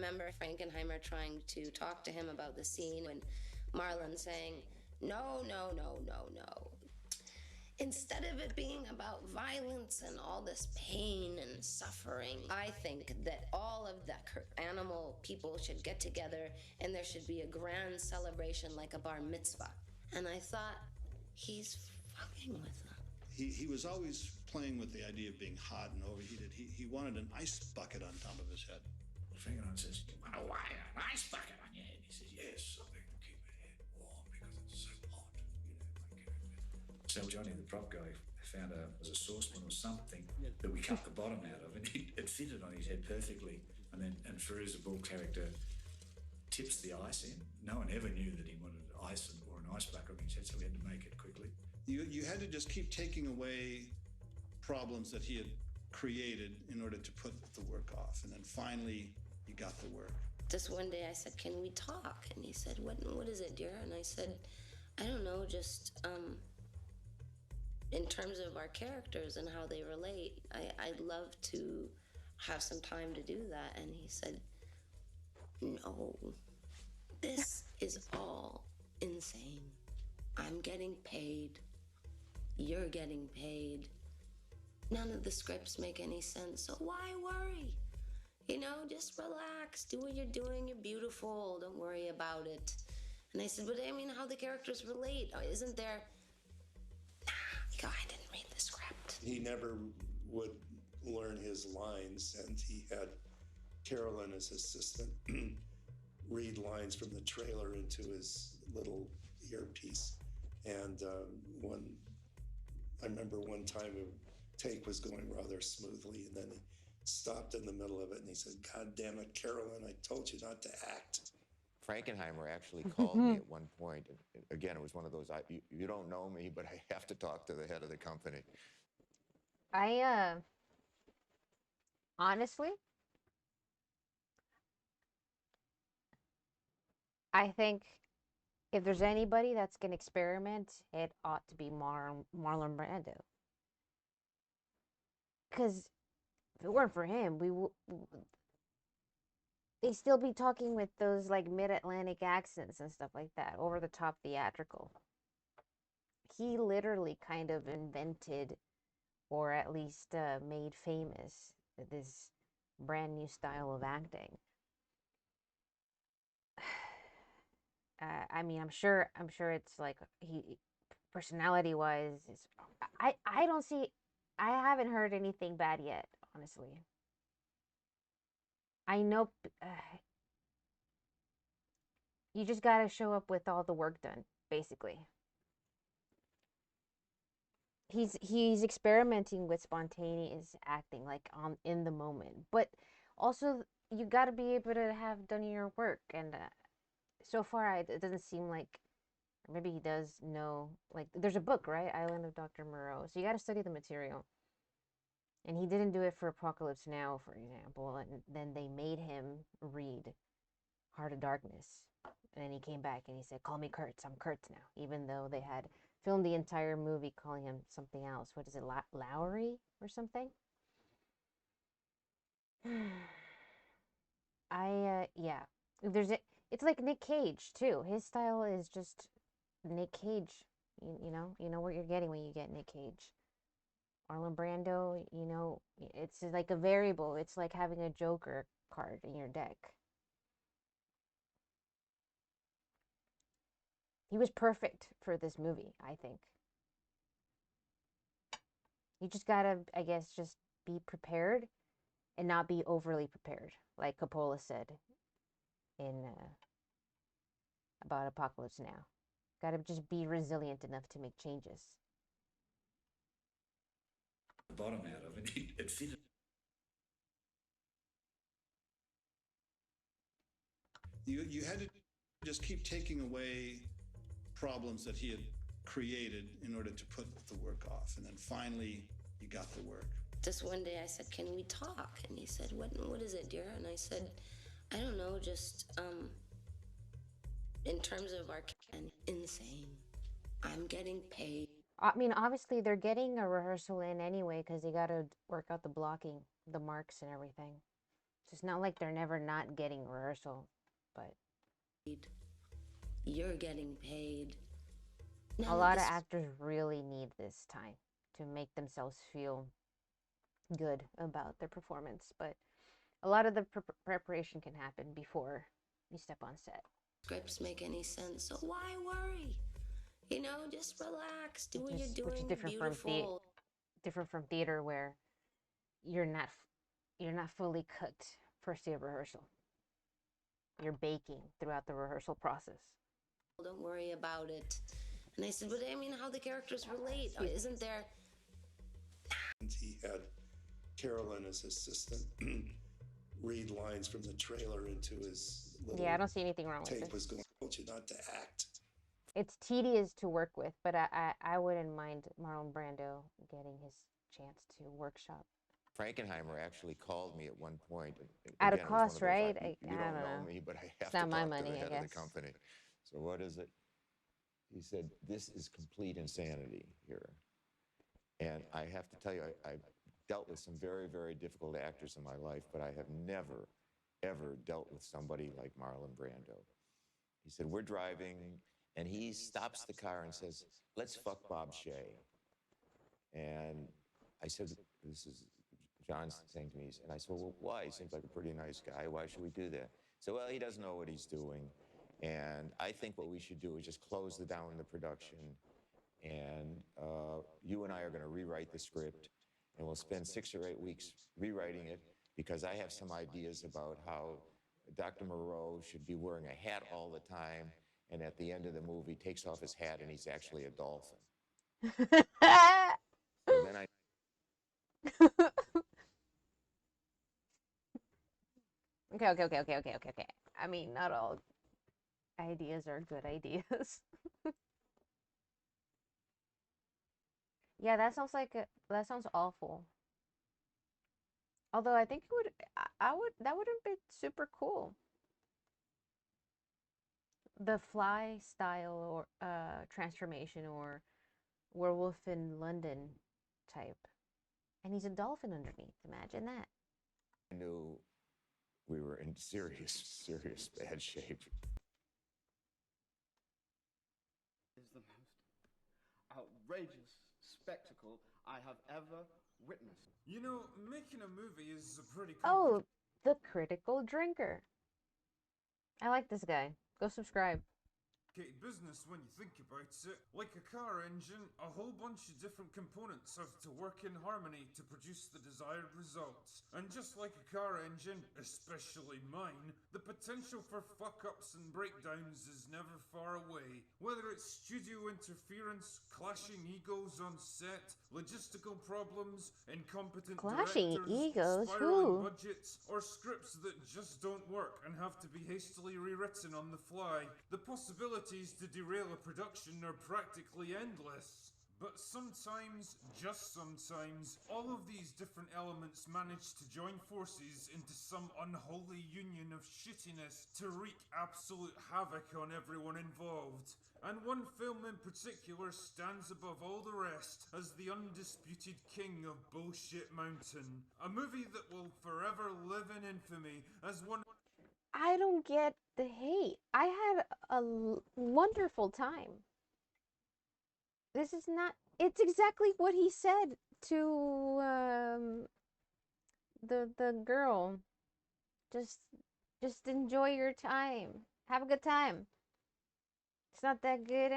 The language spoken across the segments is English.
remember Frankenheimer trying to talk to him about the scene and Marlon saying, no, no, no, no, no. Instead of it being about violence and all this pain and suffering, I think that all of the animal people should get together and there should be a grand celebration like a bar mitzvah. And I thought, he's fucking with them. He was always playing with the idea of being hot and overheated. He wanted an ice bucket on top of his head. Frankenstein says, "You want an ice bucket on your head?" He says, "Yes, something to keep my head warm because it's so hot." So Johnny, the prop guy, found was a saucepan or something that we cut the bottom out of, and it fitted on his head perfectly. And Feroz, the bull character, tips the ice in. No one ever knew that he wanted ice or an ice bucket on his head, so we had to make it quickly. You had to just keep taking away problems that he had created in order to put the work off, and then finally you got the work. Just one day I said, "Can we talk?" And he said, what is it, dear? And I said, "I don't know, just in terms of our characters and how they relate, I'd love to have some time to do that." And he said, "No, this is all insane. I'm getting paid. You're getting paid. None of the scripts make any sense, so why worry? You know, just relax, do what you're doing, you're beautiful, don't worry about it." And I said, "But I mean, how the characters relate, isn't there?" Nah, I didn't read the script. He never would learn his lines, and he had Carolyn, his assistant, read lines from the trailer into his little earpiece. And I remember one time a take was going rather smoothly, and then he stopped in the middle of it and he said, "God damn it, Carolyn, I told you not to act." Frankenheimer actually called me at one point. Again, it was one of those, you don't know me, but I have to talk to the head of the company. Honestly, I think if there's anybody that's going to experiment, it ought to be Marlon Brando. Because if it weren't for him, they'd still be talking with those like mid-Atlantic accents and stuff like that, over the top theatrical. He literally kind of invented, or at least made famous, this brand new style of acting. I mean, I'm sure it's like he, personality-wise, I don't see, I haven't heard anything bad yet, honestly. I know you just gotta show up with all the work done, basically. He's experimenting with spontaneous acting, like in the moment, but also you gotta be able to have done your work. And so far, it doesn't seem like, or maybe he does know. Like, there's a book, right? Island of Dr. Moreau. So you gotta study the material. And he didn't do it for Apocalypse Now, for example. And then they made him read Heart of Darkness. And then he came back and he said, "Call me Kurtz. I'm Kurtz now." Even though they had filmed the entire movie calling him something else. What is it, Lowry or something? Yeah. It's like Nick Cage, too. His style is just Nick Cage. You know what you're getting when you get Nick Cage. Marlon Brando, it's like a variable. It's like having a Joker card in your deck. He was perfect for this movie, I think. You just gotta, I guess, just be prepared and not be overly prepared, like Coppola said in about Apocalypse Now. Gotta just be resilient enough to make changes. The bottom out of it fitted. You had to just keep taking away problems that he had created in order to put the work off, and then finally you got the work. Just one day I said, "Can we talk?" And he said, what is it, dear? And I said, "I don't know, just in terms of our insane. I'm getting paid." I mean, obviously they're getting a rehearsal in anyway because they got to work out the blocking, the marks and everything. It's not like they're never not getting rehearsal, but you're getting paid. a Now, lot of this actors really need this time to make themselves feel good about their performance. But a lot of the preparation can happen before you step on set. scripts make any sense, so why worry? You know, just relax, do what you're Which is doing, different beautiful. from theater where you're not fully cooked first day of rehearsal. You're baking throughout the rehearsal process. Don't worry about it. And I said, but I mean, how the characters relate. Isn't there? And he had Carolyn as assistant read lines from the trailer into his little Yeah, I don't see anything wrong with tape this. was going, I told you not to act. It's tedious to work with, but I wouldn't mind Marlon Brando getting his chance to workshop. Frankenheimer actually called me at one point. Out of Again, it was one cost, those, right? You I don't don't know know. me, but I have It's to not my talk to money, the I head of guess. the company. So what is it? He said, this is complete insanity here. And I have to tell you, I've dealt with some very, very difficult actors in my life, but I have never, ever dealt with somebody like Marlon Brando. He said, we're driving, and he stops the car and says, let's fuck Bob Shea. And I said, this is John's saying to me, and I said, well, why? He seems like a pretty nice guy. Why should we do that? He said, well, he doesn't know what he's doing. And I think what we should do is just close down the production. And you and I are going to rewrite the script. And we'll spend 6 or 8 weeks rewriting it because I have some ideas about how Dr. Moreau should be wearing a hat all the time. And at the end of the movie, takes off his hat and he's actually a dolphin. So then Okay. I mean, not all ideas are good ideas. Yeah, that sounds awful. Although I think that would have been super cool. The fly style or transformation or werewolf in London type. And he's a dolphin underneath. Imagine that. I knew we were in serious, serious bad shape. Is the most outrageous spectacle I have ever witnessed. You know, making a movie is a pretty Oh, the critical drinker. I like this guy. Go subscribe. complicated business when you think about it. Like a car engine, a whole bunch of different components have to work in harmony to produce the desired results. And just like a car engine, especially mine, the potential for fuck-ups and breakdowns is never far away. Whether it's studio interference, clashing egos on set, logistical problems, incompetent Clashing directors, egos? spiraling Who? budgets, or scripts that just don't work and have to be hastily rewritten on the fly. The possibilities to derail a production are practically endless. But sometimes, just sometimes, all of these different elements manage to join forces into some unholy union of shittiness to wreak absolute havoc on everyone involved. And one film in particular stands above all the rest as the undisputed king of Bullshit Mountain. A movie that will forever live in infamy as one. I don't get the hate. I had a wonderful time. This is not. It's exactly what he said to the girl. Just enjoy your time. Have a good time. It's not that good.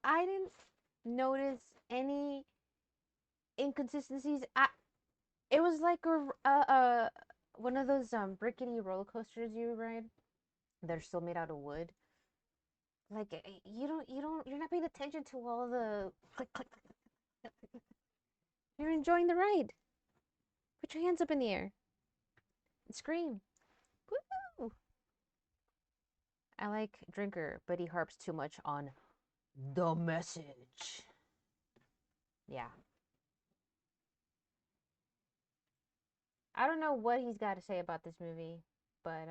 I didn't notice any inconsistencies. It was like a one of those rickety roller coasters you ride. They're still made out of wood. Like you're not paying attention to all the click click click click click, click. You're enjoying the ride. Put your hands up in the air and scream. Woo! I like Drinker, but he harps too much on the message. Yeah. I don't know what he's got to say about this movie, but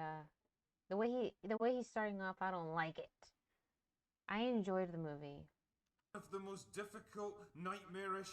the way he's starting off, I don't like it. I enjoyed the movie. Of the most difficult, nightmarish,